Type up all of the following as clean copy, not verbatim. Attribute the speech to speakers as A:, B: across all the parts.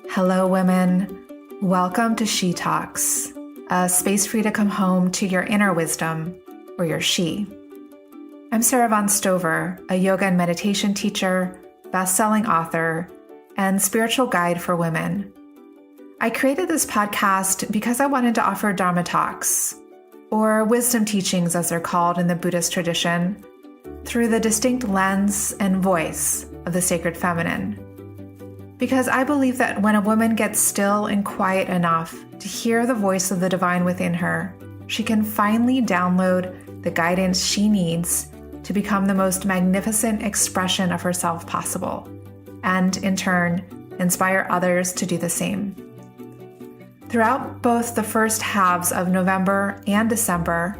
A: Hello, women. Welcome to She Talks, a space for you to come home to your inner wisdom, or your she. I'm Sara Avant, a yoga and meditation teacher, best-selling author, and spiritual guide for women. I created this podcast because I wanted to offer Dharma talks, or wisdom teachings as they're called in the Buddhist tradition, through the distinct lens and voice of the sacred feminine. Because I believe that when a woman gets still and quiet enough to hear the voice of the divine within her, she can finally download the guidance she needs to become the most magnificent expression of herself possible, and in turn, inspire others to do the same. Throughout both the first halves of November and December,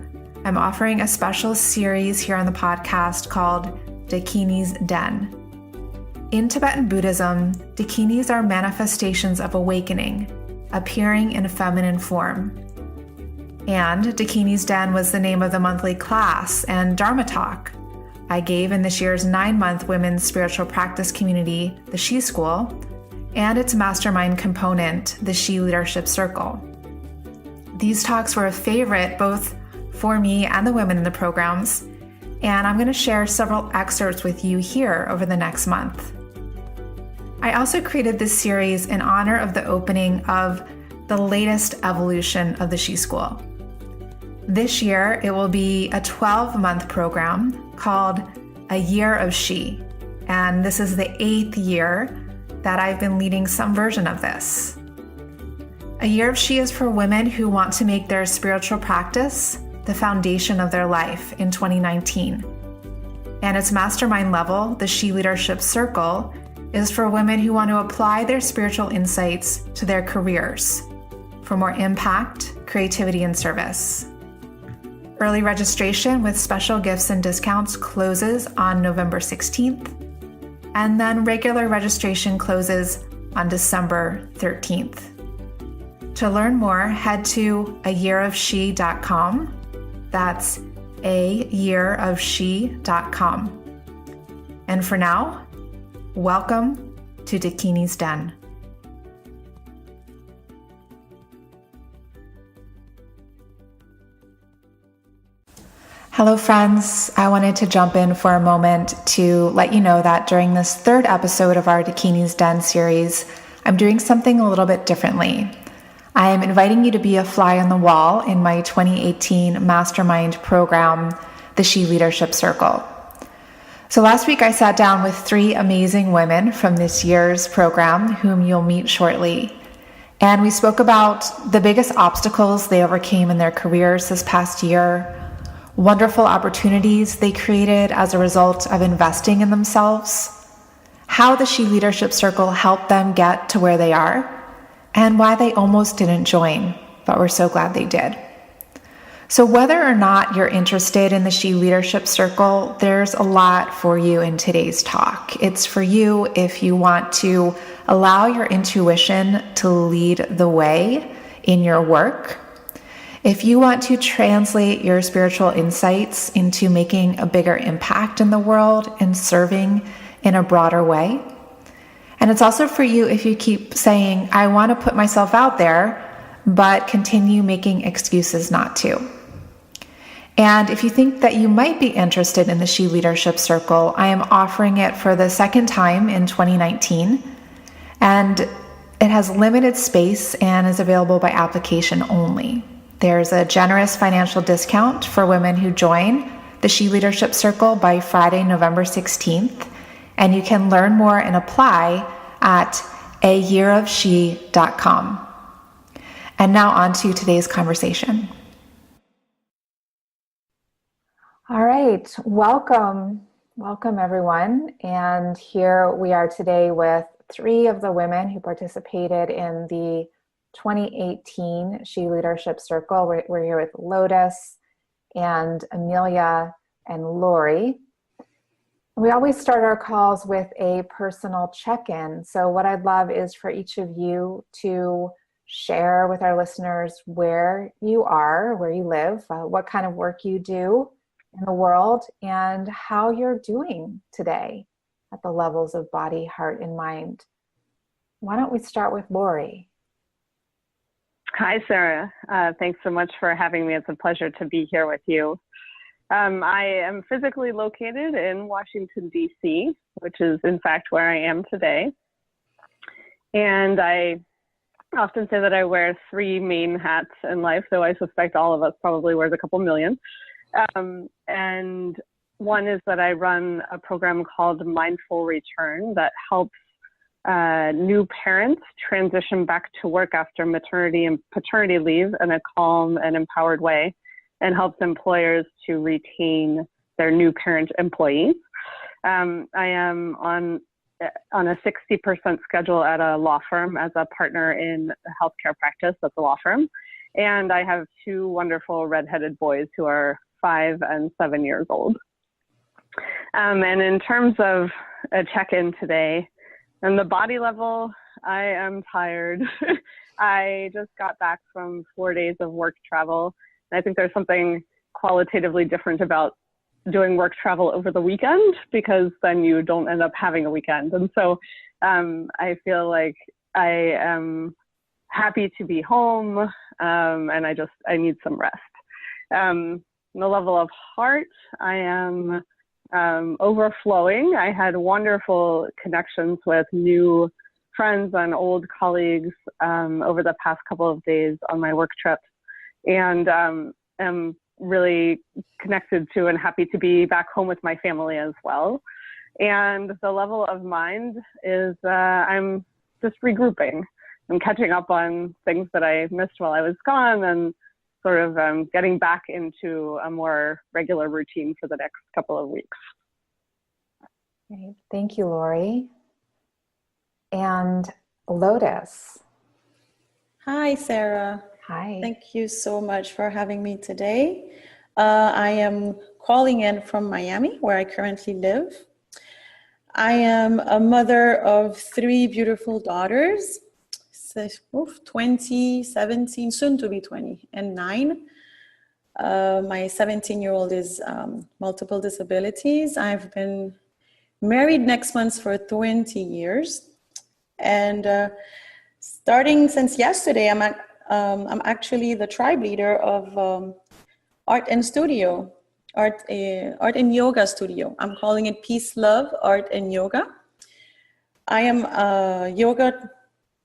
A: I'm offering a special series here on the podcast called Dakini's Den. In Tibetan Buddhism, Dakinis are manifestations of awakening, appearing in a feminine form. And Dakini's Den was the name of the monthly class and Dharma talk I gave in this year's 9-month women's spiritual practice community, the She School, and its mastermind component, the She Leadership Circle. These talks were a favorite both for me and the women in the programs, and I'm going to share several excerpts with you here over the next month. I also created this series in honor of the opening of the latest evolution of the She School. This year, it will be a 12-month program called A Year of She, and this is the 8th year that I've been leading some version of this. A Year of She is for women who want to make their spiritual practice the foundation of their life in 2019. And its mastermind level, the She Leadership Circle, is for women who want to apply their spiritual insights to their careers for more impact, creativity, and service. Early registration with special gifts and discounts closes on November 16th, and then regular registration closes on December 13th. To learn more, head to ayearofshe.com. That's ayearofshe.com. And for now, welcome to Dakini's Den. Hello, friends. I wanted to jump in for a moment to let you know that during this 3rd episode of our Dakini's Den series, I'm doing something a little bit differently. I am inviting you to be a fly on the wall in my 2018 Mastermind program, the She Leadership Circle. So last week I sat down with 3 amazing women from this year's program whom you'll meet shortly. And we spoke about the biggest obstacles they overcame in their careers this past year, wonderful opportunities they created as a result of investing in themselves, how the She Leadership Circle helped them get to where they are, and why they almost didn't join, but we're so glad they did. So whether or not you're interested in the She Leadership Circle, there's a lot for you in today's talk. It's for you if you want to allow your intuition to lead the way in your work, if you want to translate your spiritual insights into making a bigger impact in the world and serving in a broader way. And it's also for you if you keep saying, I want to put myself out there, but continue making excuses not to. And if you think that you might be interested in the She Leadership Circle, I am offering it for the 2nd time in 2019. And it has limited space and is available by application only. There's a generous financial discount for women who join the She Leadership Circle by Friday, November 16th. And you can learn more and apply at ayearofshe.com. And now on to today's conversation. All right, welcome everyone. And here we are today with 3 of the women who participated in the 2018 She Leadership Circle. We're here with Lotus and Amelia and Lori. We always start our calls with a personal check-in. So what I'd love is for each of you to share with our listeners where you are, where you live, what kind of work you do in the world, and how you're doing today. at the levels of body, heart, and mind. Why don't we start with Lori?
B: Hi, Sara. Thanks so much for having me. It's a pleasure to be here with you. I am physically located in Washington, D.C., which is in fact where I am today. And I often say that I wear three main hats in life, though I suspect all of us probably wears a couple million. And one is that I run a program called Mindful Return that helps new parents transition back to work after maternity and paternity leave in a calm and empowered way, and helps employers to retain their new parent employees. I am on a 60% schedule at a law firm as a partner in a healthcare practice at the law firm. And I have two wonderful redheaded boys who are 5 and 7 years old. And in terms of a check-in today, on the body level, I am tired. I just got back from 4 days of work travel. I think there's something qualitatively different about doing work travel over the weekend, because then you don't end up having a weekend. And so I feel like I am happy to be home, and I need some rest. On the level of heart, I am overflowing. I had wonderful connections with new friends and old colleagues over the past couple of days on my work trip. And am really connected to and happy to be back home with my family as well. And the level of mind is I'm just regrouping. I'm catching up on things that I missed while I was gone, and sort of getting back into a more regular routine for the next couple of weeks.
A: Great. Thank you, Lori. And Lotus.
C: Hi, Sara.
A: Hi.
C: Thank you so much for having me today. I am calling in from Miami, where I currently live. I am a mother of 3 beautiful daughters, 20, 17, soon to be 20, and 9. My 17-year-old is multiple disabilities. I've been married next month for 20 years. And starting since yesterday, I'm actually the tribe leader of Art and Yoga Studio. I'm calling it Peace, Love, Art and Yoga. I am a yoga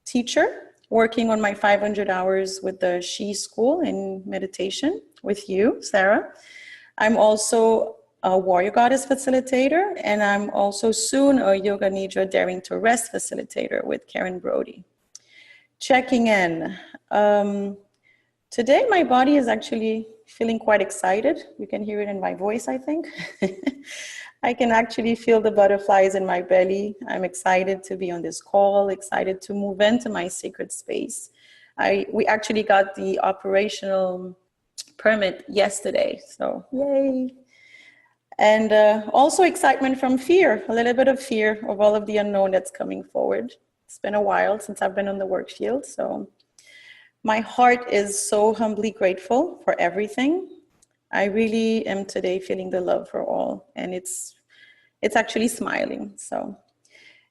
C: teacher working on my 500 hours with the She School in meditation with you, Sara. I'm also a warrior goddess facilitator, and I'm also soon a Yoga Nidra Daring to Rest facilitator with Karen Brody. Checking in. Today, my body is actually feeling quite excited. You can hear it in my voice, I think. I can actually feel the butterflies in my belly. I'm excited to be on this call, excited to move into my sacred space. We actually got the operational permit yesterday, so yay. And also excitement from fear, a little bit of fear of all of the unknown that's coming forward. It's been a while since I've been on the work field, so my heart is so humbly grateful for everything. I really am today feeling the love for all, and it's actually smiling. So,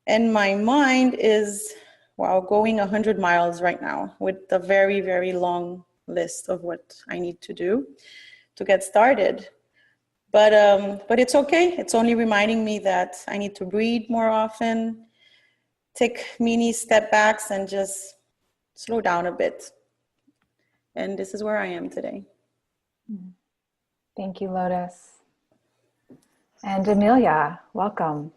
C: and my mind is, wow, going 100 miles right now with a very, very long list of what I need to do to get started. But it's okay. It's only reminding me that I need to breathe more often, take mini step backs, and just slow down a bit. And this is where I am today.
A: Thank you, Lotus. And Amelia, welcome.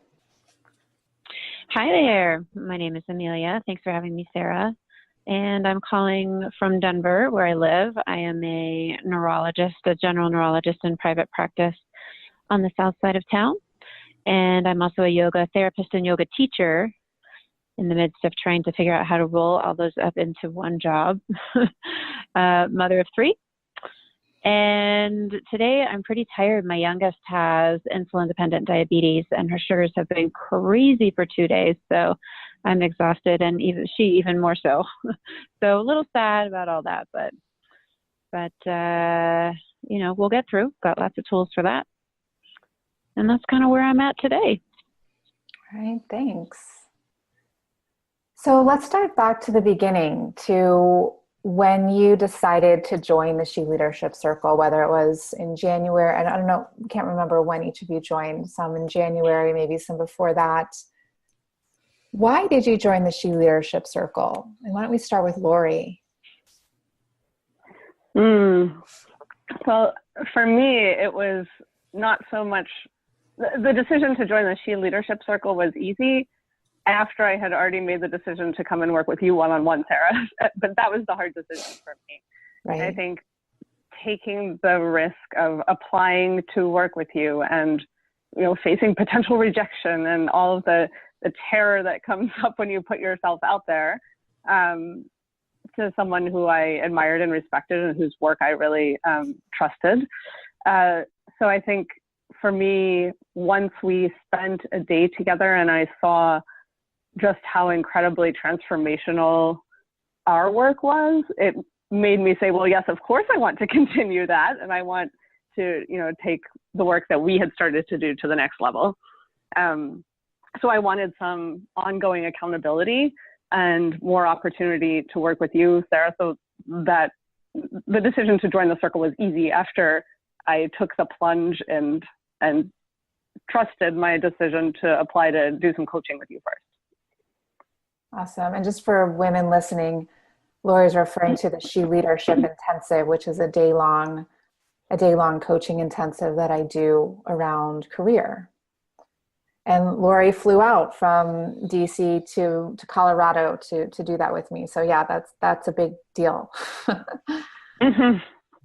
D: Hi there. My name is Amelia. Thanks for having me, Sara. And I'm calling from Denver, where I live. I am a neurologist, a general neurologist in private practice on the south side of town. And I'm also a yoga therapist and yoga teacher in the midst of trying to figure out how to roll all those up into one job. Mother of 3. And today I'm pretty tired. My youngest has insulin-dependent diabetes, and her sugars have been crazy for 2 days. So I'm exhausted, and she even more so. So a little sad about all that, but we'll get through. Got lots of tools for that. And that's kind of where I'm at today.
A: All right, thanks. So let's start back to the beginning, to when you decided to join the She Leadership Circle, whether it was in January, and I don't know, can't remember when each of you joined, some in January, maybe some before that. Why did you join the She Leadership Circle? And why don't we start with Lori?
B: Well, for me, it was not so much, the decision to join the She Leadership Circle was easy after I had already made the decision to come and work with you one-on-one, Sara. But that was the hard decision for me.
A: Right.
B: I think taking the risk of applying to work with you and, facing potential rejection and all of the terror that comes up when you put yourself out there, to someone who I admired and respected and whose work I really trusted. So I think for me, once we spent a day together and I saw just how incredibly transformational our work was, it made me say, well, yes, of course I want to continue that. And I want to, take the work that we had started to do to the next level. So I wanted some ongoing accountability and more opportunity to work with you, Sara, so that the decision to join the circle was easy after I took the plunge and trusted my decision to apply to do some coaching with you first.
A: Awesome. And just for women listening, Lori's referring to the She Leadership Intensive, which is a day-long coaching intensive that I do around career. And Lori flew out from DC to Colorado to do that with me. So yeah, that's a big deal.
B: Mm-hmm.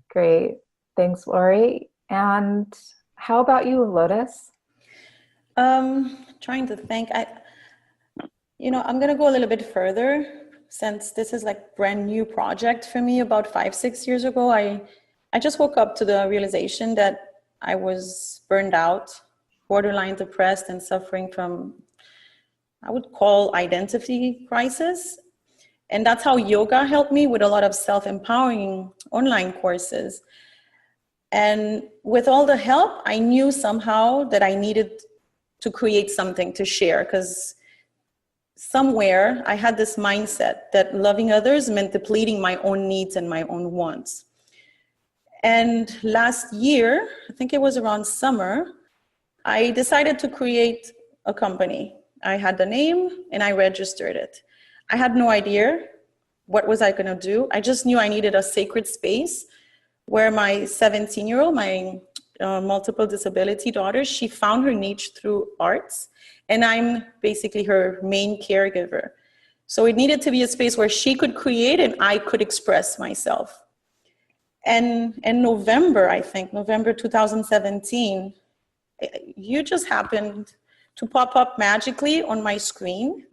A: Great. Thanks, Lori. And how about you, Lotus?
C: Trying to think. I'm going to go a little bit further, since this is like brand new project for me. About 5-6 years ago, I just woke up to the realization that I was burned out, borderline depressed, and suffering from, I would call, identity crisis. And that's how yoga helped me with a lot of self-empowering online courses. And with all the help, I knew somehow that I needed to create something to share, because somewhere I had this mindset that loving others meant depleting my own needs and my own wants. And last year, I think it was around summer, I decided to create a company. I had the name and I registered it. I had no idea what was I going to do. I just knew I needed a sacred space where my 17-year-old, my multiple disability daughter, she found her niche through arts, and I'm basically her main caregiver. So it needed to be a space where she could create and I could express myself. And in November 2017, you just happened to pop up magically on my screen.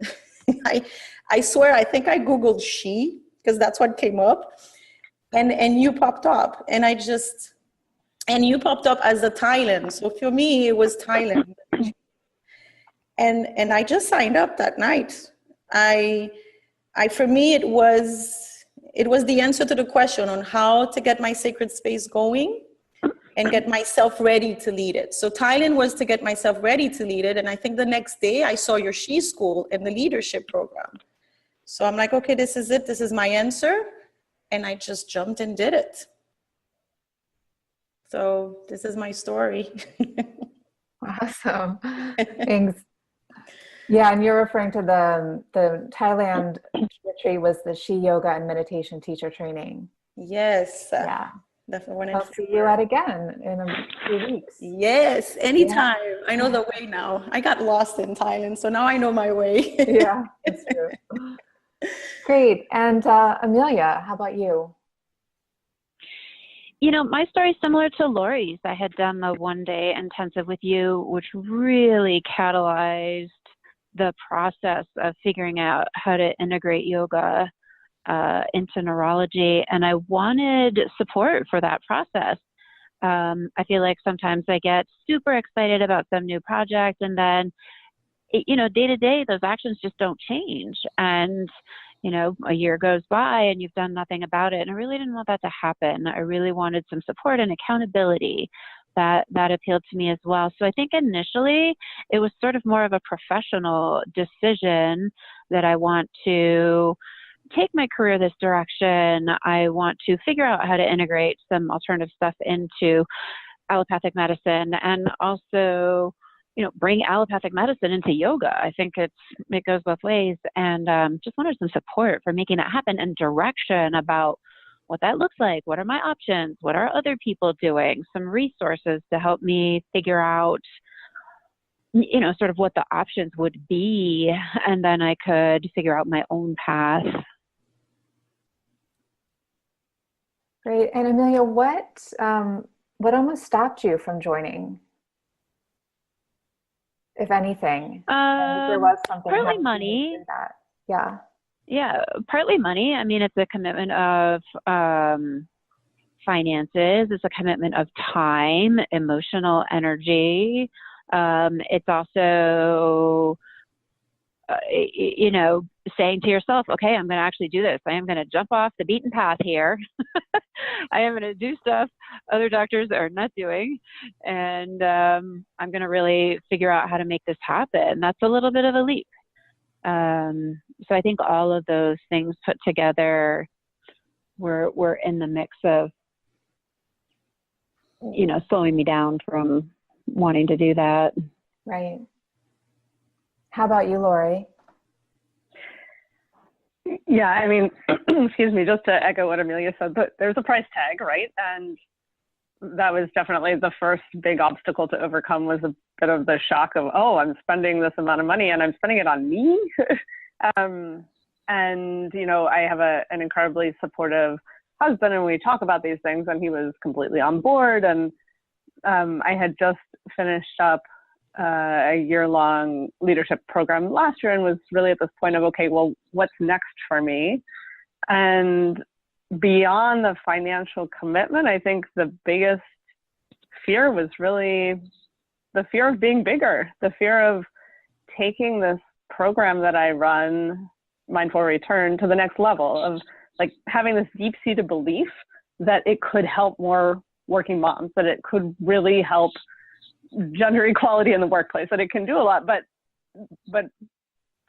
C: I swear, I think I Googled she, because that's what came up. And you popped up, and you popped up as a Thailand. So for me, it was Thailand. And I just signed up that night. For me, it was the answer to the question on how to get my sacred space going and get myself ready to lead it. So Thailand was to get myself ready to lead it. And I think the next day I saw your She School and the leadership program. So I'm like, okay, this is it. This is my answer. And I just jumped and did it. So this is my story.
A: Awesome. Thanks. Yeah, and you're referring to the Thailand retreat was the She Yoga and Meditation Teacher Training.
C: Yes.
A: Yeah.
C: Definitely.
A: I'll see you at again in a few weeks.
C: Yes, anytime. Yeah. I know the way now. I got lost in Thailand, so now I know my way.
A: Yeah, that's true. Great. And Amelia, how about you?
D: My story is similar to Lori's. I had done the one-day intensive with you, which really catalyzed the process of figuring out how to integrate yoga into neurology. And I wanted support for that process. I feel like sometimes I get super excited about some new project, and then, day to day, those actions just don't change. And a year goes by and you've done nothing about it. And I really didn't want that to happen. I really wanted some support and accountability that appealed to me as well. So I think initially it was sort of more of a professional decision that I want to take my career this direction. I want to figure out how to integrate some alternative stuff into allopathic medicine, and also, bring allopathic medicine into yoga. I think it goes both ways, and just wanted some support for making that happen and direction about what that looks like. What are my options? What are other people doing? Some resources to help me figure out, sort of what the options would be, and then I could figure out my own path.
A: Great. And Amelia, what almost stopped you from joining, if anything? If there was something.
D: Partly money.
A: That. Yeah.
D: Yeah, partly money. I mean, it's a commitment of finances. It's a commitment of time, emotional energy. It's also, saying to yourself, okay, I'm going to actually do this. I am going to jump off the beaten path here. I am going to do stuff other doctors are not doing. And I'm going to really figure out how to make this happen. That's a little bit of a leap. So I think all of those things put together were in the mix of, slowing me down from wanting to do that.
A: Right. How about you, Lori?
B: Yeah, I mean, excuse me, just to echo what Amelia said, but there's a price tag, right? And that was definitely the first big obstacle to overcome, was a bit of the shock of, oh, I'm spending this amount of money and I'm spending it on me. And, I have an incredibly supportive husband, and we talk about these things, and he was completely on board. And I had just finished up a year-long leadership program last year, and was really at this point of, okay, well, what's next for me? And beyond the financial commitment, I think the biggest fear was really the fear of being bigger, the fear of taking this program that I run, Mindful Return, to the next level, of like having this deep-seated belief that it could help more working moms, that it could really help gender equality in the workplace, that it can do a lot, but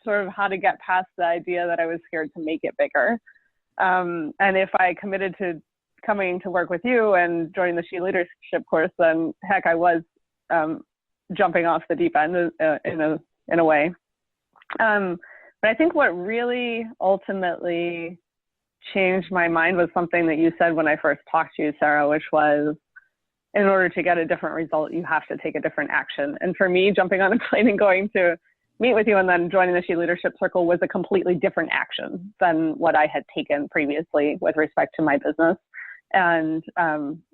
B: sort of how to get past the idea that I was scared to make it bigger. And if I committed to coming to work with you and joining the She Leadership course, then heck, I was jumping off the deep end in a way. But I think what really ultimately changed my mind was something that you said when I first talked to you, Sara, which was, in order to get a different result, you have to take a different action. And for me, jumping on a plane and going to meet with you and then joining the She Leadership Circle was a completely different action than what I had taken previously with respect to my business. And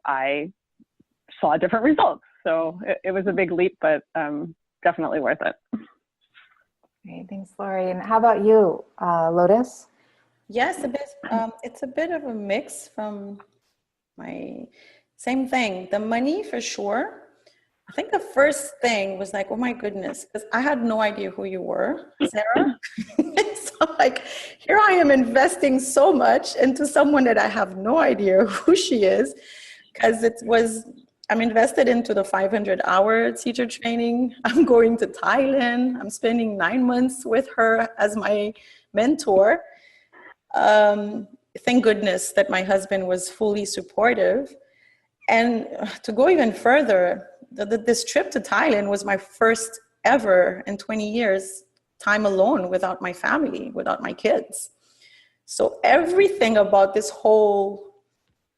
B: I saw different results. So it was a big leap, but definitely worth it.
A: Great, thanks, Lori. And how about you, Lotus?
C: Yes, a bit. It's a bit of a mix from my same thing. The money, for sure. I think the first thing was like, oh my goodness, because I had no idea who you were, Sara. So like, here I am investing so much into someone that I have no idea who she is, because I'm invested into the 500-hour teacher training. I'm going to Thailand. I'm spending 9 months with her as my mentor. Thank goodness that my husband was fully supportive. And to go even further, this trip to Thailand was my first ever in 20 years time alone without my family, without my kids. So everything about this whole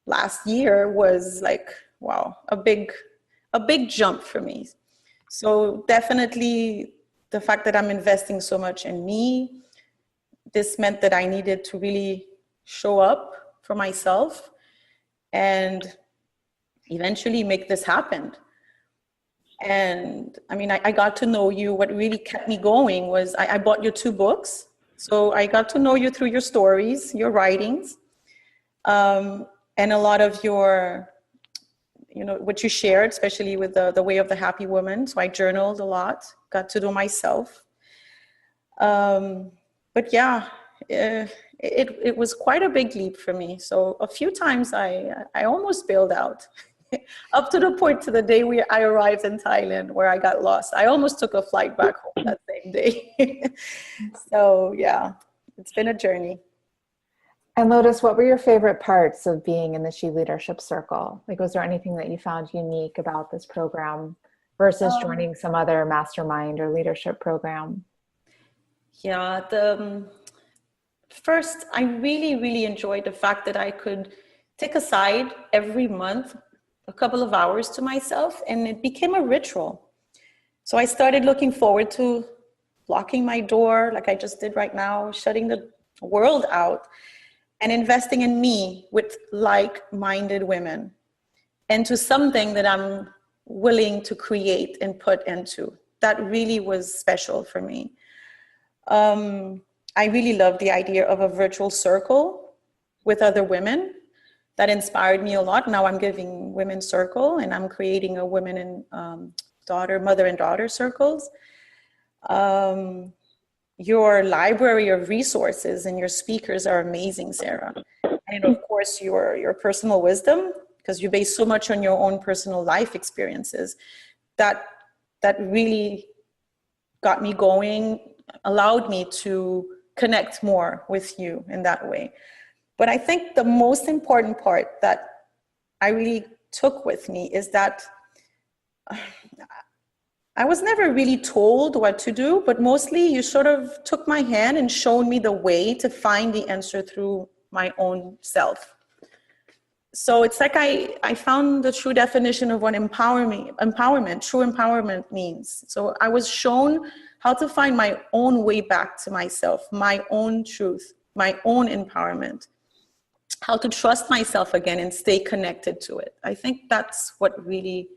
C: last year was like, wow, a big jump for me. So definitely the fact that I'm investing so much in me, this meant that I needed to really show up for myself and eventually make this happen. And I mean, I got to know you. What really kept me going was I bought your 2 books. So I got to know you through your stories, your writings, and a lot of your, what you shared, especially with the Way of the Happy Woman. So I journaled a lot, got to know myself. But yeah, it was quite a big leap for me. So a few times I almost bailed out. up to the point to the day I arrived in Thailand where I got lost. I almost took a flight back home that same day. So yeah, it's been a journey.
A: And Lotus, what were your favorite parts of being in the She Leadership Circle? Like, was there anything that you found unique about this program versus joining some other mastermind or leadership program?
C: Yeah, first, I really, really enjoyed the fact that I could take aside every month a couple of hours to myself, and it became a ritual. So I started looking forward to locking my door, like I just did right now, shutting the world out, and investing in me with like-minded women, and to something that I'm willing to create and put into. That really was special for me. I really love the idea of a virtual circle with other women. That inspired me a lot. Now I'm giving Women's Circle, and I'm creating a women and mother and daughter circles. Your library of resources and your speakers are amazing, Sara. And of course, your personal wisdom, because you base so much on your own personal life experiences. That really got me going, allowed me to connect more with you in that way. But I think the most important part that I really took with me is that I was never really told what to do, but mostly you sort of took my hand and showed me the way to find the answer through my own self. So it's like I found the true definition of what true empowerment means. So I was shown how to find my own way back to myself, my own truth, my own empowerment, how to trust myself again and stay connected to it. I think that's what really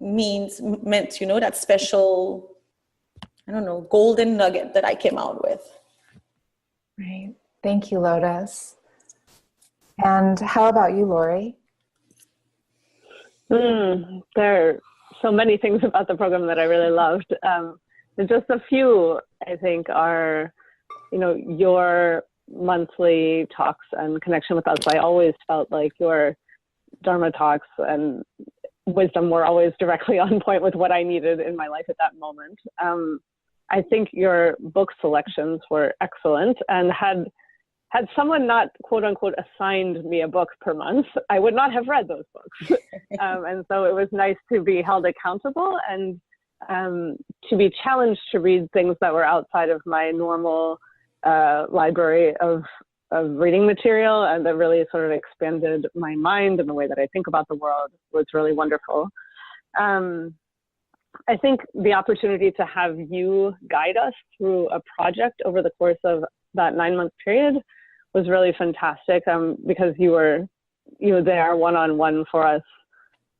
C: meant, that special, golden nugget that I came out with.
A: Right. Thank you, Lotus. And how about you, Lori?
B: There are so many things about the program that I really loved. Just a few, I think, are, your monthly talks and connection with us. I always felt like your Dharma talks and wisdom were always directly on point with what I needed in my life at that moment. I think your book selections were excellent, and had someone not, quote unquote, assigned me a book per month, I would not have read those books. And so it was nice to be held accountable and to be challenged to read things that were outside of my normal library of reading material, and that really sort of expanded my mind and the way that I think about the world was really wonderful. I think the opportunity to have you guide us through a project over the course of that 9-month period was really fantastic, because you were there one-on-one for us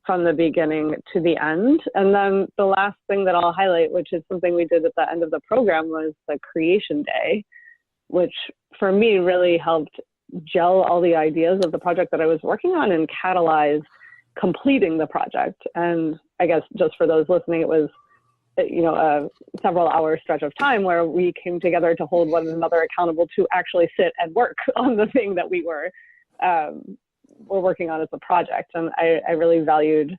B: from the beginning to the end. And then the last thing that I'll highlight, which is something we did at the end of the program, was the Creation Day, which for me really helped gel all the ideas of the project that I was working on and catalyze completing the project. And I guess just for those listening, it was a several hour stretch of time where we came together to hold one another accountable to actually sit and work on the thing that we were working on as a project. And I really valued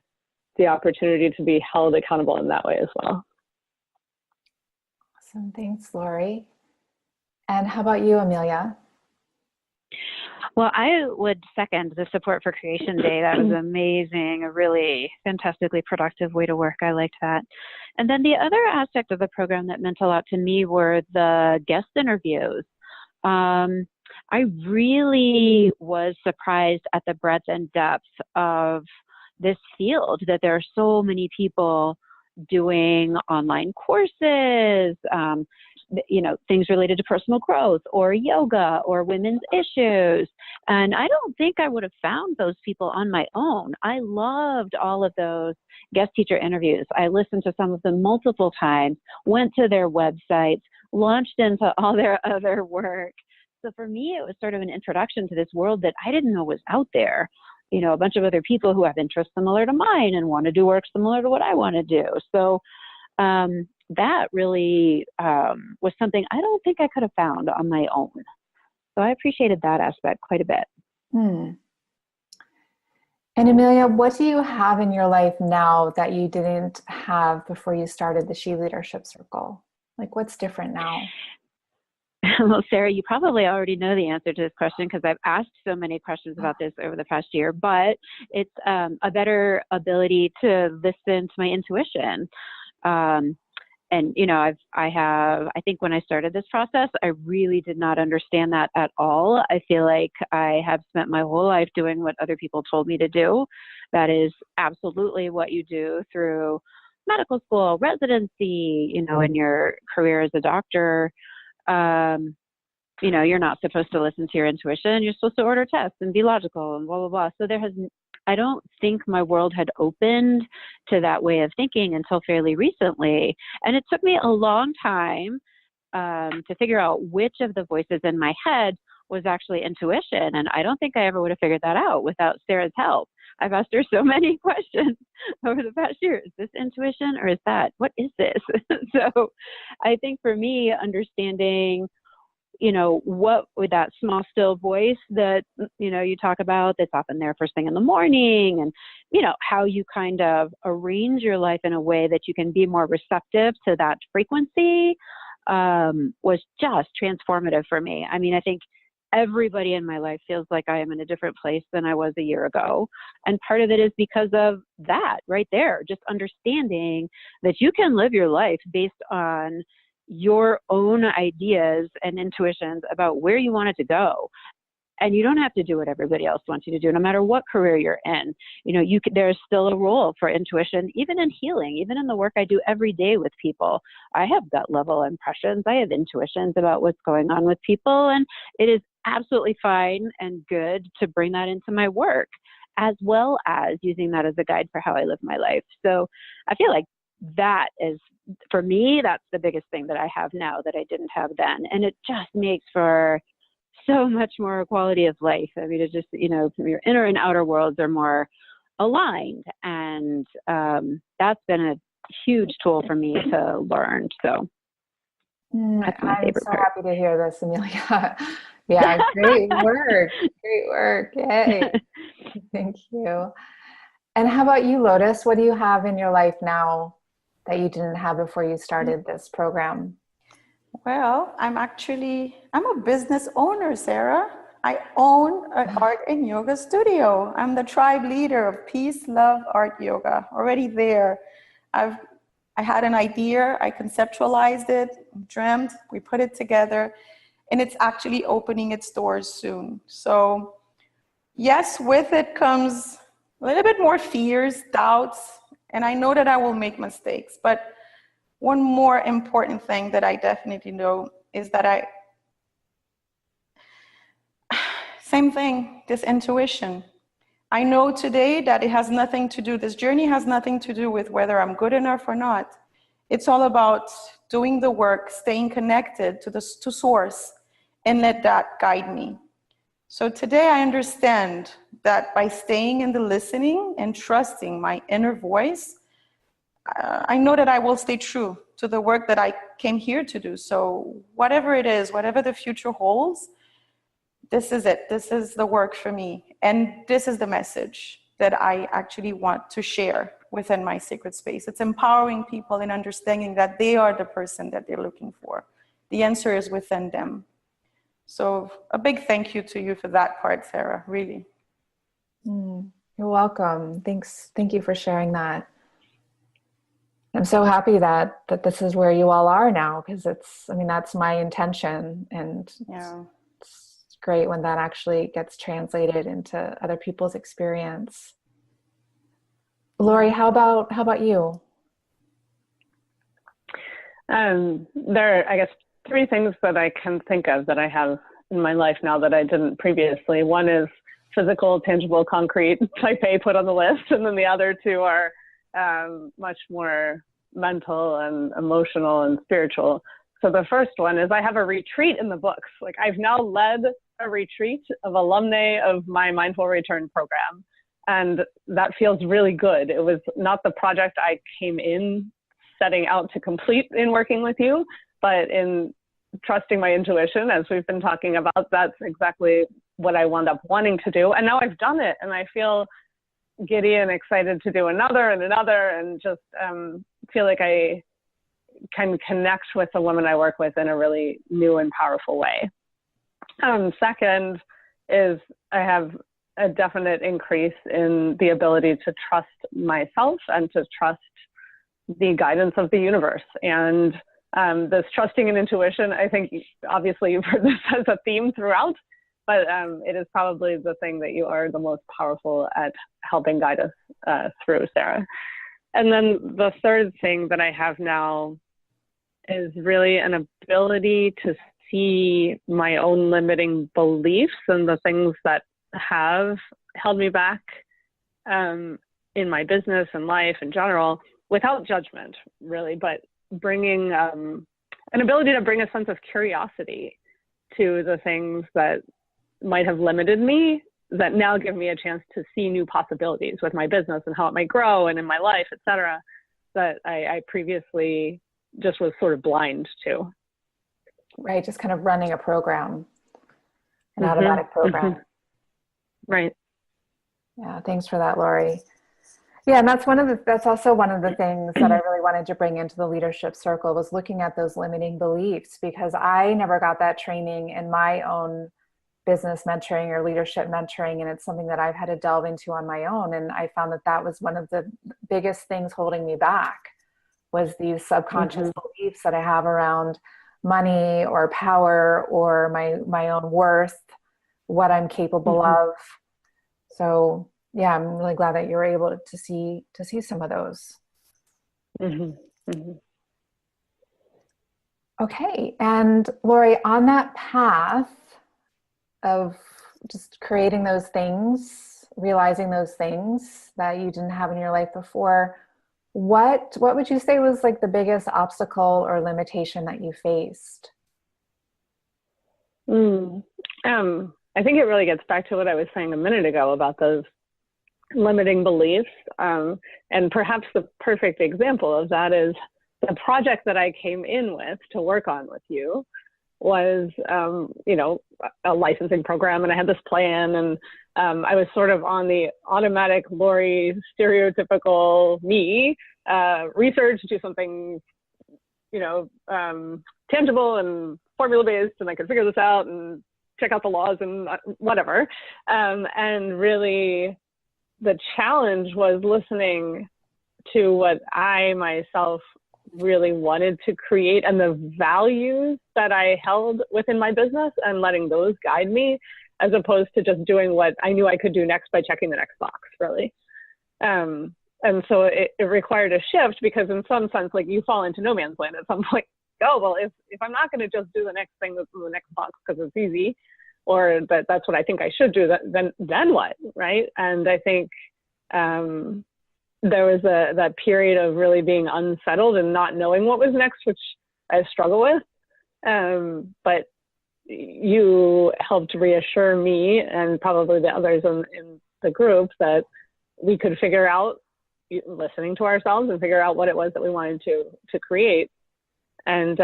B: the opportunity to be held accountable in that way as well.
A: Awesome. Thanks, Lori. And how about you, Amelia?
D: Well, I would second the support for Creation Day. That was amazing, a really fantastically productive way to work. I liked that. And then the other aspect of the program that meant a lot to me were the guest interviews. I really was surprised at the breadth and depth of this field, that there are so many people doing online courses, things related to personal growth or yoga or women's issues. And I don't think I would have found those people on my own. I loved all of those guest teacher interviews. I listened to some of them multiple times, went to their websites, launched into all their other work. So for me, it was sort of an introduction to this world that I didn't know was out there. A bunch of other people who have interests similar to mine and want to do work similar to what I want to do. So that really was something I don't think I could have found on my own. So I appreciated that aspect quite a bit.
A: And Amelia, what do you have in your life now that you didn't have before you started the She Leadership Circle? Like, what's different now?
D: Well, Sarah, you probably already know the answer to this question because I've asked so many questions about this over the past year, but it's a better ability to listen to my intuition. And, you know, I think when I started this process, I really did not understand that at all. I feel like I have spent my whole life doing what other people told me to do. That is absolutely what you do through medical school, residency, you know, in your career as a doctor. You know, you're not supposed to listen to your intuition. You're supposed to order tests and be logical and blah, blah, blah. So I don't think my world had opened to that way of thinking until fairly recently. And it took me a long time to figure out which of the voices in my head was actually intuition. And I don't think I ever would have figured that out without Sarah's help. I've asked her so many questions over the past year. Is this intuition or is that? What is this? So I think for me, understanding, you know, what with that small, still voice that, you know, you talk about that's often there first thing in the morning, and, you know, how you kind of arrange your life in a way that you can be more receptive to that frequency was just transformative for me. I mean, I think everybody in my life feels like I am in a different place than I was a year ago. And part of it is because of that right there, just understanding that you can live your life based on your own ideas and intuitions about where you want it to go. And you don't have to do what everybody else wants you to do, no matter what career you're in. You know, there's still a role for intuition, even in healing, even in the work I do every day with people. I have gut level impressions. I have intuitions about what's going on with people. And it is absolutely fine and good to bring that into my work, as well as using that as a guide for how I live my life. So I feel like that is, for me, that's the biggest thing that I have now that I didn't have then. And it just makes for so much more quality of life. I mean, it just, you know, your inner and outer worlds are more aligned. And that's been a huge tool for me to learn. So that's my favorite part.
A: I'm so happy to hear this, Amelia. Yeah, great work. Great work. Yay. Thank you. And how about you, Lotus? What do you have in your life now that you didn't have before you started this program?
C: Well, I'm a business owner, Sarah. I own an art and yoga studio. I'm the tribe leader of Peace, Love, Art, Yoga. Already there. I had an idea, I conceptualized it, dreamt, we put it together, and it's actually opening its doors soon. So yes, with it comes a little bit more fears, doubts, and I know that I will make mistakes. But one more important thing that I definitely know is that same thing, this intuition. I know today that it has nothing to do, this journey has nothing to do with whether I'm good enough or not. It's all about doing the work, staying connected to source, and let that guide me. So today I understand that by staying in the listening and trusting my inner voice, I know that I will stay true to the work that I came here to do. So whatever it is, whatever the future holds, this is it. This is the work for me. And this is the message that I actually want to share within my sacred space. It's empowering people in understanding that they are the person that they're looking for. The answer is within them. So a big thank you to you for that part, Sarah, really.
A: You're welcome. Thanks. Thank you for sharing that. I'm so happy that this is where you all are now, because that's my intention. And
C: yeah.
A: It's great when that actually gets translated into other people's experience. Lori, how about you?
B: There are, I guess, three things that I can think of that I have in my life now that I didn't previously. One is physical, tangible, concrete, type A put on the list. And then the other two are much more mental and emotional and spiritual. So the first one is I have a retreat in the books. Like, I've now led a retreat of alumni of my Mindful Return program. And that feels really good. It was not the project I came in setting out to complete in working with you, but in trusting my intuition, as we've been talking about, that's exactly what I wound up wanting to do. And now I've done it, and I feel giddy and excited to do another and another, and just feel like I can connect with the women I work with in a really new and powerful way. Second is I have a definite increase in the ability to trust myself and to trust the guidance of the universe. And this trusting and intuition, I think obviously you've heard this as a theme throughout, but it is probably the thing that you are the most powerful at helping guide us through, Sara. And then the third thing that I have now is really an ability to see my own limiting beliefs and the things that have held me back in my business and life in general, without judgment, really, but bringing an ability to bring a sense of curiosity to the things that might have limited me, that now give me a chance to see new possibilities with my business and how it might grow and in my life, et cetera, that I previously just was sort of blind to.
A: Right, just kind of running a program, an automatic program.
B: Right.
A: Yeah, thanks for that, Lori. Yeah, and that's also one of the things that I really wanted to bring into the leadership circle, was looking at those limiting beliefs, because I never got that training in my own business mentoring or leadership mentoring, and it's something that I've had to delve into on my own. And I found that that was one of the biggest things holding me back, was these subconscious beliefs that I have around money or power or my own worth, what I'm capable of. So yeah, I'm really glad that you're able to see some of those. Okay, and Lori, on that path of just creating those things, realizing those things that you didn't have in your life before, what would you say was like the biggest obstacle or limitation that you faced?
B: I think it really gets back to what I was saying a minute ago about those limiting beliefs. And perhaps the perfect example of that is the project that I came in with to work on with you was, a licensing program, and I had this plan, and I was sort of on the automatic Lori, stereotypical me, research, do something, tangible and formula-based, and I could figure this out and check out the laws and whatever. And really the challenge was listening to what I myself really wanted to create and the values that I held within my business, and letting those guide me, as opposed to just doing what I knew I could do next by checking the next box, really. And so it required a shift, because in some sense, like, you fall into no man's land at some point. Oh, well, if I'm not going to just do the next thing that's in the next box because it's easy, or that's what I think I should do, then what, right? And I think there was that period of really being unsettled and not knowing what was next, which I struggle with. But you helped reassure me, and probably the others in the group, that we could figure out, listening to ourselves, and figure out what it was that we wanted to create. And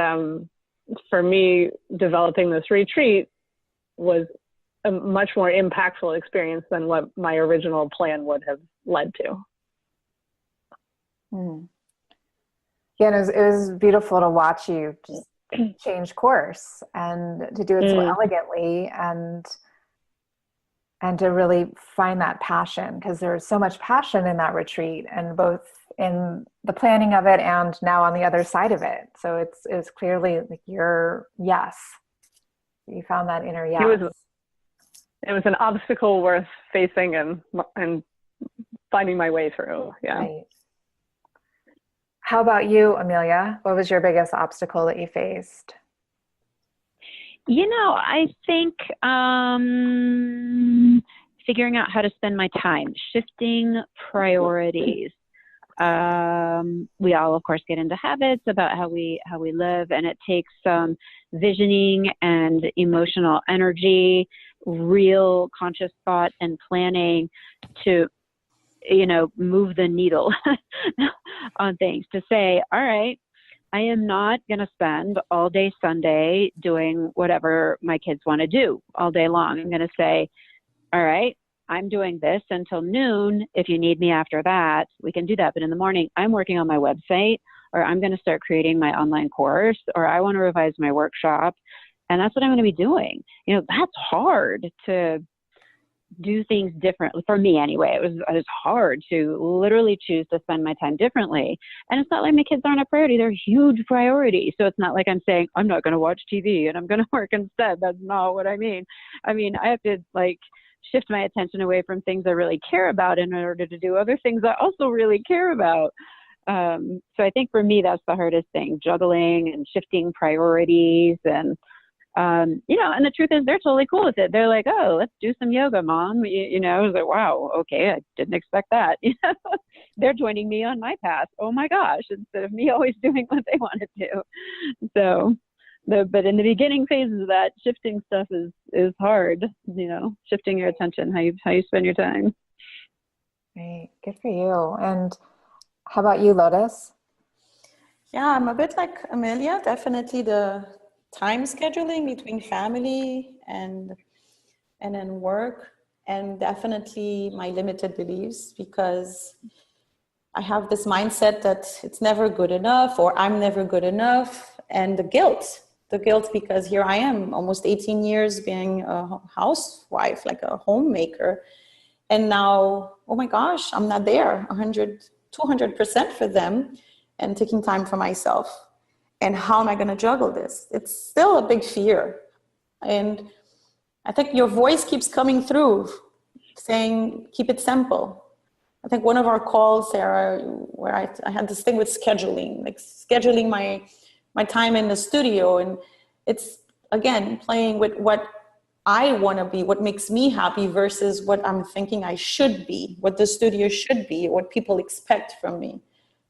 B: for me, developing this retreat was a much more impactful experience than what my original plan would have led to.
A: Yeah, it was beautiful to watch you just change course, and to do it so elegantly, and to really find that passion, because there's so much passion in that retreat, and both in the planning of it and now on the other side of it. So it's clearly like your yes. You found that inner yes.
B: It was an obstacle worth facing and finding my way through. Yeah.
A: Right. How about you, Amelia? What was your biggest obstacle that you faced?
D: I think figuring out how to spend my time, shifting priorities. We all, of course, get into habits about how we live, and it takes some visioning and emotional energy, real conscious thought and planning to, move the needle on things, to say, all right, I am not going to spend all day Sunday doing whatever my kids want to do all day long. I'm going to say, all right, I'm doing this until noon. If you need me after that, we can do that. But in the morning, I'm working on my website, or I'm going to start creating my online course, or I want to revise my workshop. And that's what I'm going to be doing. That's hard to do things differently. For me anyway, it was hard to literally choose to spend my time differently. And it's not like my kids aren't a priority. They're a huge priority. So it's not like I'm saying, I'm not going to watch TV and I'm going to work instead. That's not what I mean. I have to shift my attention away from things I really care about in order to do other things I also really care about. So I think for me, that's the hardest thing, juggling and shifting priorities. And and the truth is they're totally cool with it. They're like, oh, let's do some yoga, Mom. I was like, wow, okay, I didn't expect that. They're joining me on my path. Oh my gosh, instead of me always doing what they want to do. So, but in the beginning phases of that, shifting stuff is hard, shifting your attention, how you spend your time.
A: Right, good for you. And how about you, Lotus?
C: Yeah, I'm a bit like Amelia, definitely the time scheduling between family and then work, and definitely my limited beliefs, because I have this mindset that it's never good enough, or I'm never good enough, and the guilt because here I am almost 18 years being a housewife, like a homemaker, and now, oh my gosh, I'm not there 200% for them and taking time for myself. And how am I going to juggle this? It's still a big fear. And I think your voice keeps coming through saying, keep it simple. I think one of our calls, Sara, where I had this thing with scheduling my time in the studio. And it's, again, playing with what I want to be, what makes me happy versus what I'm thinking I should be, what the studio should be, what people expect from me.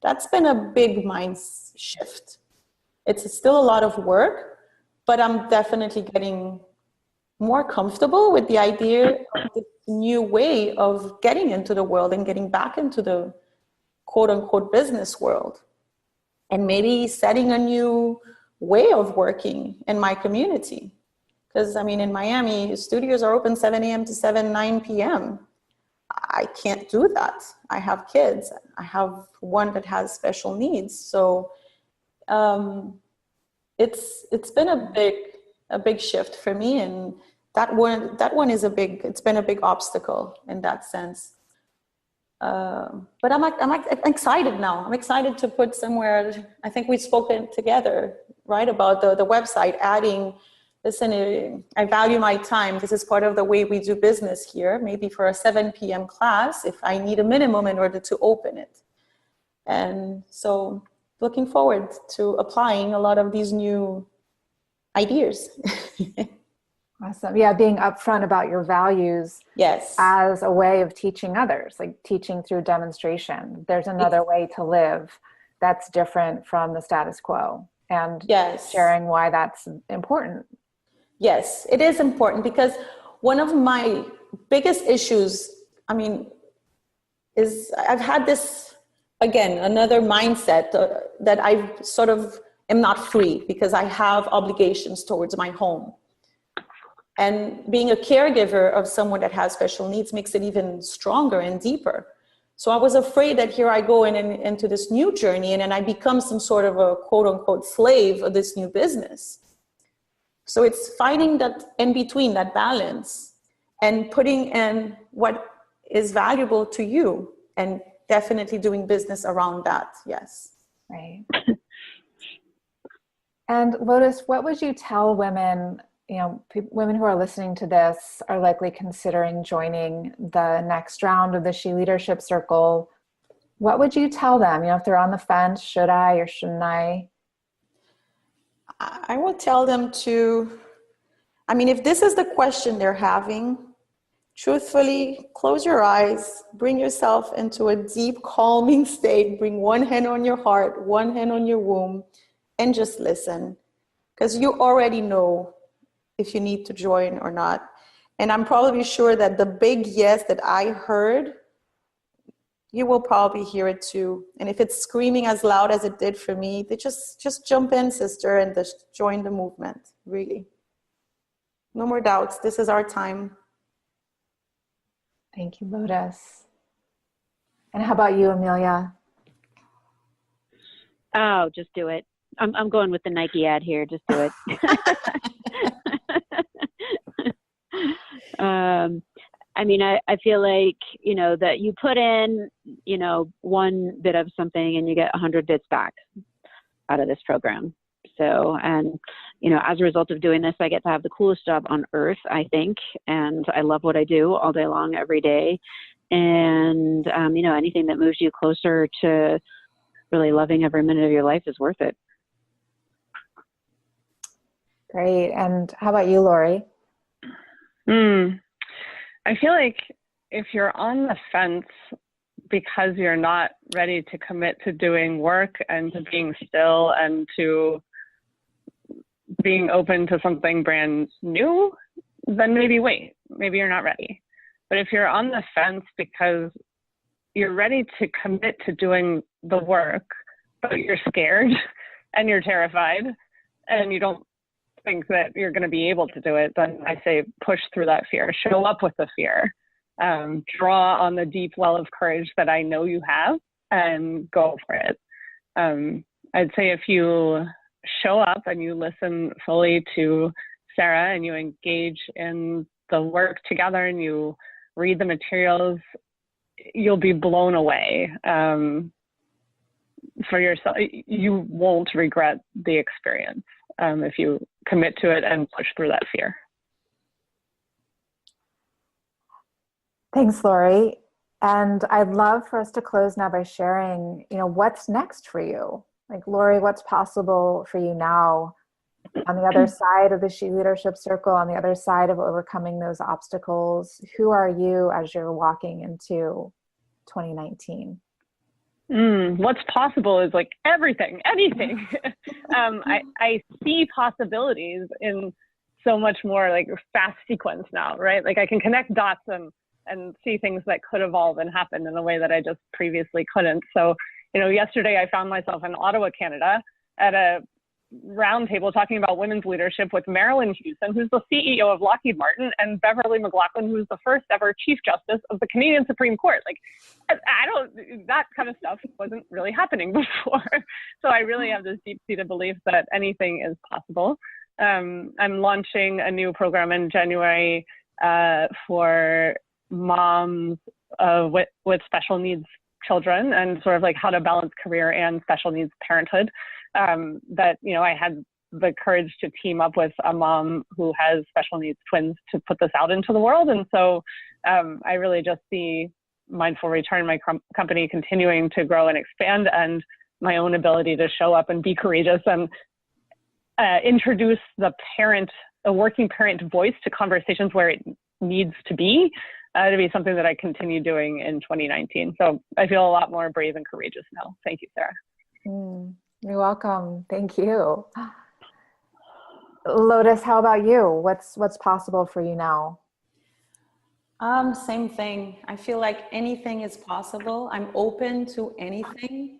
C: That's been a big mind shift. It's still a lot of work, but I'm definitely getting more comfortable with the idea of this new way of getting into the world and getting back into the quote unquote business world. And maybe setting a new way of working in my community. Because in Miami, studios are open 7 a.m. to 9 p.m. I can't do that. I have kids. I have one that has special needs. So it's been a big shift for me, and that one is it's been a big obstacle in that sense. But I'm excited now. I'm excited to put somewhere. I think we've spoken together, right, about the website, adding, listen, I value my time. This is part of the way we do business here. Maybe for a 7 p.m. class, if I need a minimum in order to open it. And so looking forward to applying a lot of these new ideas.
A: Awesome. Yeah, being upfront about your values.
C: Yes.
A: As a way of teaching others, like teaching through demonstration. There's another way to live that's different from the status quo, and sharing why that's important.
C: Yes, it is important, because one of my biggest issues, is I've had this, again, another mindset that I sort of am not free because I have obligations towards my home. And being a caregiver of someone that has special needs makes it even stronger and deeper. So I was afraid that here I go into this new journey, and then I become some sort of a quote unquote slave of this new business. So it's finding that in between, that balance, and putting in what is valuable to you, and definitely doing business around that. Yes.
A: Right. And Lotus, what would you tell women? Women who are listening to this are likely considering joining the next round of the She Leadership Circle. What would you tell them? If they're on the fence, should I or shouldn't I?
C: I will tell them to, if this is the question they're having, truthfully, close your eyes, bring yourself into a deep, calming state, bring one hand on your heart, one hand on your womb, and just listen. Because you already know if you need to join or not. And I'm probably sure that the big yes that I heard, you will probably hear it too. And if it's screaming as loud as it did for me, they just jump in, sister, and just join the movement, really. No more doubts. This is our time.
A: Thank you, Lotus. And how about you, Amelia?
D: Oh, just do it. I'm going with the Nike ad here. Just do it. I mean, I feel like, that you put in, one bit of something and you get 100 bits back out of this program. So, and, as a result of doing this, I get to have the coolest job on earth, I think. And I love what I do all day long, every day. And, anything that moves you closer to really loving every minute of your life is worth it.
A: Great. And how about you, Lori?
B: I feel like if you're on the fence because you're not ready to commit to doing work and to being still and to being open to something brand new, then maybe wait. Maybe you're not ready. But if you're on the fence because you're ready to commit to doing the work, but you're scared and you're terrified and you don't think that you're going to be able to do it, then I say push through that fear. Show up with the fear. Draw on the deep well of courage that I know you have and go for it. I'd say if you show up and you listen fully to Sara and you engage in the work together and you read the materials, you'll be blown away for yourself. You won't regret the experience if you commit to it and push through that fear.
A: Thanks, Lori. And I'd love for us to close now by sharing, what's next for you? Like, Lori, what's possible for you now on the other side of the She Leadership Circle, on the other side of overcoming those obstacles? Who are you as you're walking into 2019?
B: What's possible is like everything, anything. I see possibilities in so much more like fast sequence now, right? Like I can connect dots and see things that could evolve and happen in a way that I just previously couldn't. So, yesterday I found myself in Ottawa, Canada at a roundtable talking about women's leadership with Marilyn Houston, who's the CEO of Lockheed Martin, and Beverly McLaughlin, who's the first ever Chief Justice of the Canadian Supreme Court. Like, that kind of stuff wasn't really happening before. So I really have this deep-seated belief that anything is possible. I'm launching a new program in January for moms with special needs children and sort of like how to balance career and special needs parenthood. I had the courage to team up with a mom who has special needs twins to put this out into the world. And so I really just see Mindful Return, my company, continuing to grow and expand, and my own ability to show up and be courageous and introduce a working parent voice to conversations where it needs to be something that I continue doing in 2019. So I feel a lot more brave and courageous now. Thank you, Sara.
A: You're welcome. Thank you. Lotus, how about you? What's possible for you now?
C: Same thing. I feel like anything is possible. I'm open to anything.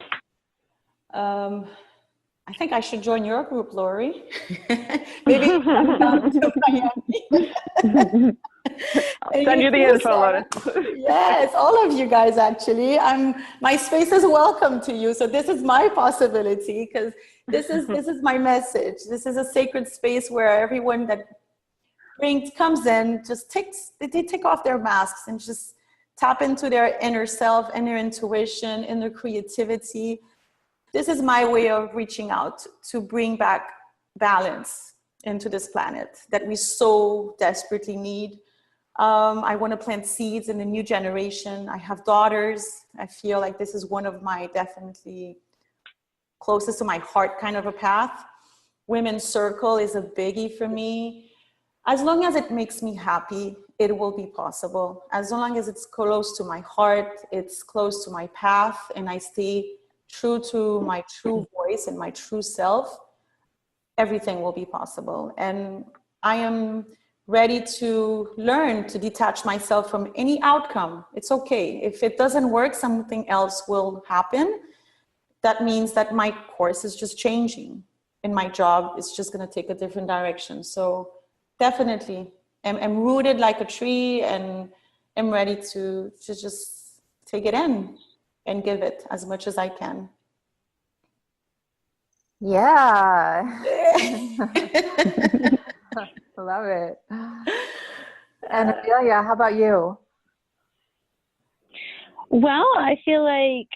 C: I think I should join your group, Lori. Maybe come down to Miami.
B: I'll send you the info, Lotus.
C: Yes, all of you guys, actually. My space is welcome to you. So this is my possibility, because this is my message. This is a sacred space where everyone that comes in they take off their masks and just tap into their inner self and their intuition and their creativity. This is my way of reaching out to bring back balance into this planet that we so desperately need. I want to plant seeds in the new generation. I have daughters. I feel like this is one of my definitely closest to my heart kind of a path. Women's Circle is a biggie for me. As long as it makes me happy, it will be possible. As long as it's close to my heart, it's close to my path, and I stay true to my true voice and my true self, everything will be possible. And I am ready to learn to detach myself from any outcome. It's okay. If it doesn't work, something else will happen. That means that my course is just changing and my job is just going to take a different direction. So definitely I'm rooted like a tree and am ready to just take it in and give it as much as I can.
A: Yeah. Love it. And Amelia, how about you?
D: Well, I feel like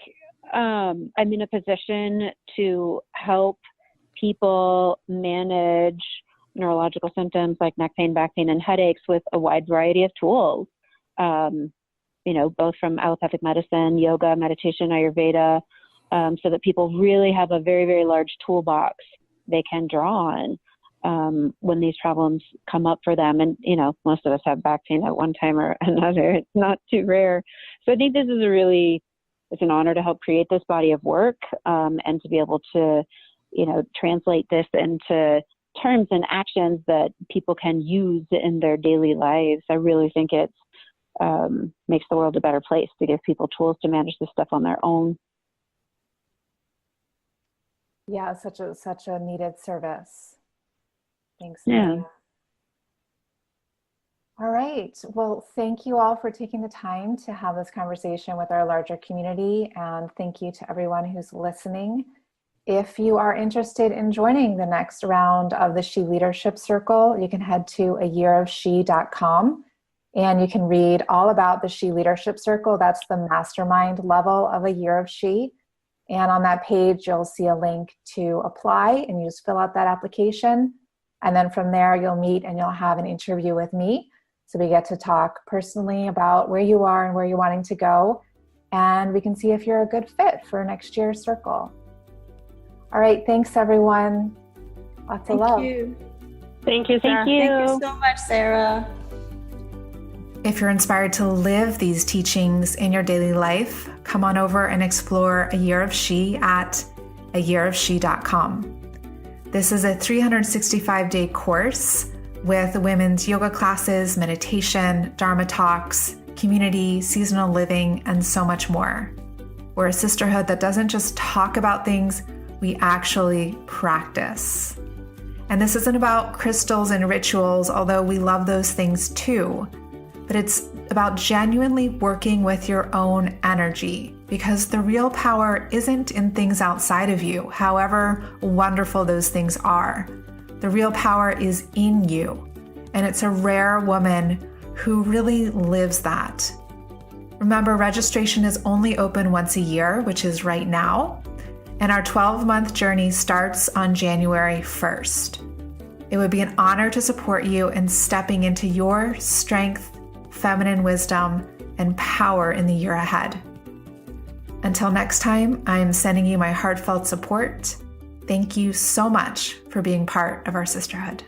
D: I'm in a position to help people manage neurological symptoms like neck pain, back pain, and headaches with a wide variety of tools, both from allopathic medicine, yoga, meditation, Ayurveda, so that people really have a very, very large toolbox they can draw on when these problems come up for them. And, most of us have back pain at one time or another. It's not too rare. So I think this is it's an honor to help create this body of work and to be able to, translate this into terms and actions that people can use in their daily lives. I really think it makes the world a better place to give people tools to manage this stuff on their own.
A: Yeah, such a needed service. Thanks.
D: Yeah.
A: Maria. All right. Well, thank you all for taking the time to have this conversation with our larger community. And thank you to everyone who's listening. If you are interested in joining the next round of the She Leadership Circle, you can head to ayearofshe.com and you can read all about the She Leadership Circle. That's the mastermind level of A Year of She. And on that page, you'll see a link to apply, and you just fill out that application. And then from there, you'll meet and you'll have an interview with me. So we get to talk personally about where you are and where you're wanting to go. And we can see if you're a good fit for next year's circle. All right. Thanks, everyone. Lots of love.
C: Thank you.
B: Thank you, Sarah.
D: Thank you.
C: Thank you so much, Sarah.
A: If you're inspired to live these teachings in your daily life, come on over and explore A Year of She at ayearofshe.com. This is a 365-day course with women's yoga classes, meditation, Dharma talks, community, seasonal living, and so much more. We're a sisterhood that doesn't just talk about things, we actually practice. And this isn't about crystals and rituals, although we love those things too. But it's about genuinely working with your own energy, because the real power isn't in things outside of you, however wonderful those things are. The real power is in you, and it's a rare woman who really lives that. Remember, registration is only open once a year, which is right now, and our 12-month journey starts on January 1st. It would be an honor to support you in stepping into your strength, feminine wisdom, and power in the year ahead. Until next time, I'm sending you my heartfelt support. Thank you so much for being part of our sisterhood.